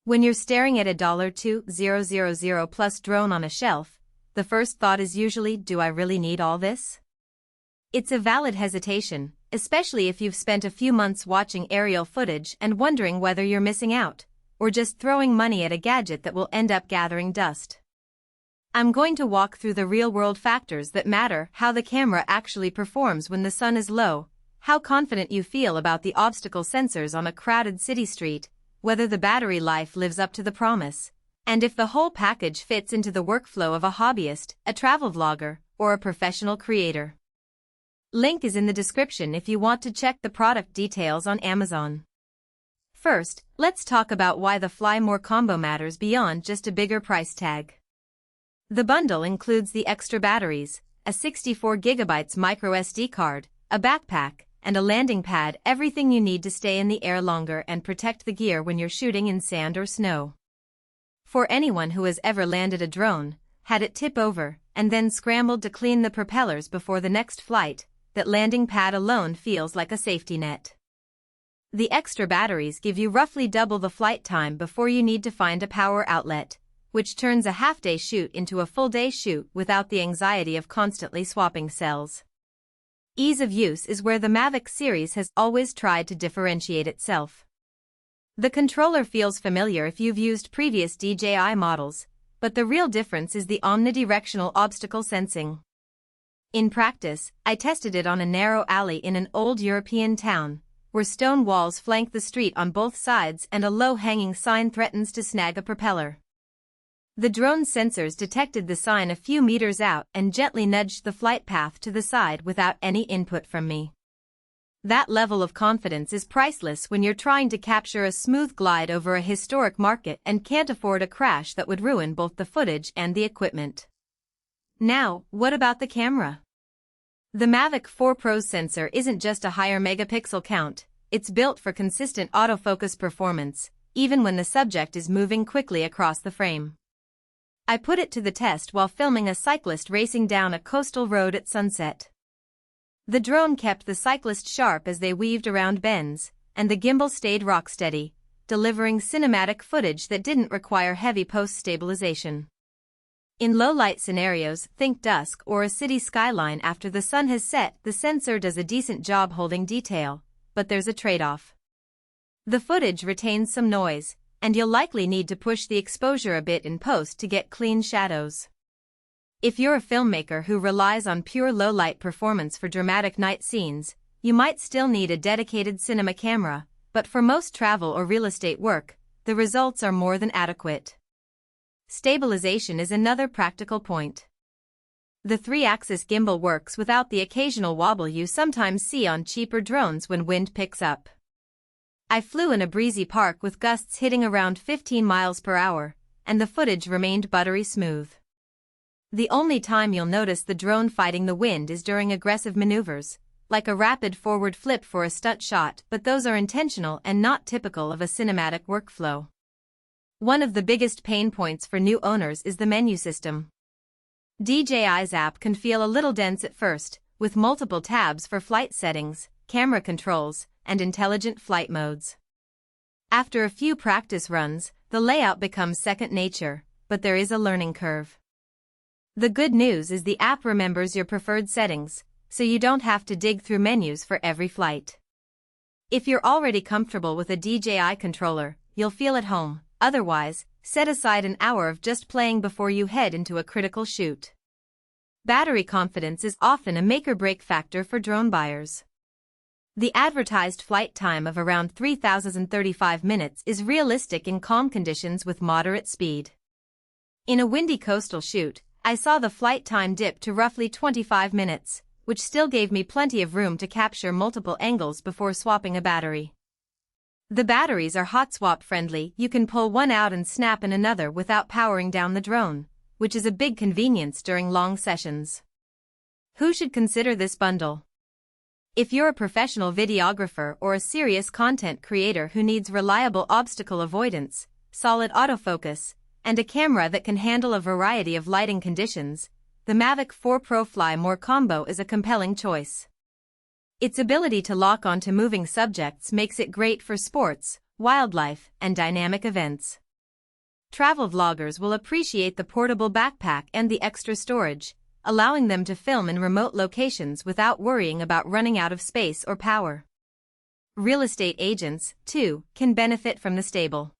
When you're staring at a $2,000 plus drone on a shelf, the first thought is usually, do I really need all this? It's a valid hesitation, especially if you've spent a few months watching aerial footage and wondering whether you're missing out, or just throwing money at a gadget that will end up gathering dust. I'm going to walk through the real-world factors that matter: how the camera actually performs when the sun is low, how confident you feel about the obstacle sensors on a crowded city street, whether the battery life lives up to the promise, and if the whole package fits into the workflow of a hobbyist, a travel vlogger, or a professional creator. Link is in the description if you want to check the product details on Amazon. First, let's talk about why the Fly More combo matters beyond just a bigger price tag. The bundle includes the extra batteries, a 64GB micro SD card, a backpack, and a landing pad, everything you need to stay in the air longer and protect the gear when you're shooting in sand or snow. For anyone who has ever landed a drone, had it tip over, and then scrambled to clean the propellers before the next flight, that landing pad alone feels like a safety net. The extra batteries give you roughly double the flight time before you need to find a power outlet, which turns a half-day shoot into a full-day shoot without the anxiety of constantly swapping cells. Ease of use is where the Mavic series has always tried to differentiate itself. The controller feels familiar if you've used previous DJI models, but the real difference is the omnidirectional obstacle sensing. In practice, I tested it on a narrow alley in an old European town, where stone walls flank the street on both sides and a low-hanging sign threatens to snag a propeller. The drone's sensors detected the sign a few meters out and gently nudged the flight path to the side without any input from me. That level of confidence is priceless when you're trying to capture a smooth glide over a historic market and can't afford a crash that would ruin both the footage and the equipment. Now, what about the camera? The Mavic 4 Pro's sensor isn't just a higher megapixel count, it's built for consistent autofocus performance, even when the subject is moving quickly across the frame. I put it to the test while filming a cyclist racing down a coastal road at sunset. The drone kept the cyclist sharp as they weaved around bends, and the gimbal stayed rocksteady, delivering cinematic footage that didn't require heavy post-stabilization. In low-light scenarios, think dusk or a city skyline after the sun has set, the sensor does a decent job holding detail, but there's a trade-off. The footage retains some noise, and you'll likely need to push the exposure a bit in post to get clean shadows. If you're a filmmaker who relies on pure low-light performance for dramatic night scenes, you might still need a dedicated cinema camera, but for most travel or real estate work, the results are more than adequate. Stabilization is another practical point. The 3-axis gimbal works without the occasional wobble you sometimes see on cheaper drones when wind picks up. I flew in a breezy park with gusts hitting around 15 miles per hour, and the footage remained buttery smooth. The only time you'll notice the drone fighting the wind is during aggressive maneuvers, like a rapid forward flip for a stunt shot, but those are intentional and not typical of a cinematic workflow. One of the biggest pain points for new owners is the menu system. DJI's app can feel a little dense at first, with multiple tabs for flight settings, camera controls, and intelligent flight modes. After a few practice runs, the layout becomes second nature, but there is a learning curve. The good news is the app remembers your preferred settings, so you don't have to dig through menus for every flight. If you're already comfortable with a DJI controller, you'll feel at home. Otherwise, set aside an hour of just playing before you head into a critical shoot. Battery confidence is often a make-or-break factor for drone buyers. The advertised flight time of around 3,035 minutes is realistic in calm conditions with moderate speed. In a windy coastal shoot, I saw the flight time dip to roughly 25 minutes, which still gave me plenty of room to capture multiple angles before swapping a battery. The batteries are hot swap friendly, you can pull one out and snap in another without powering down the drone, which is a big convenience during long sessions. Who should consider this bundle? If you're a professional videographer or a serious content creator who needs reliable obstacle avoidance, solid autofocus, and a camera that can handle a variety of lighting conditions, the Mavic 4 Pro Fly More combo is a compelling choice. Its ability to lock onto moving subjects makes it great for sports, wildlife, and dynamic events. Travel vloggers will appreciate the portable backpack and the extra storage, allowing them to film in remote locations without worrying about running out of space or power. Real estate agents, too, can benefit from the stable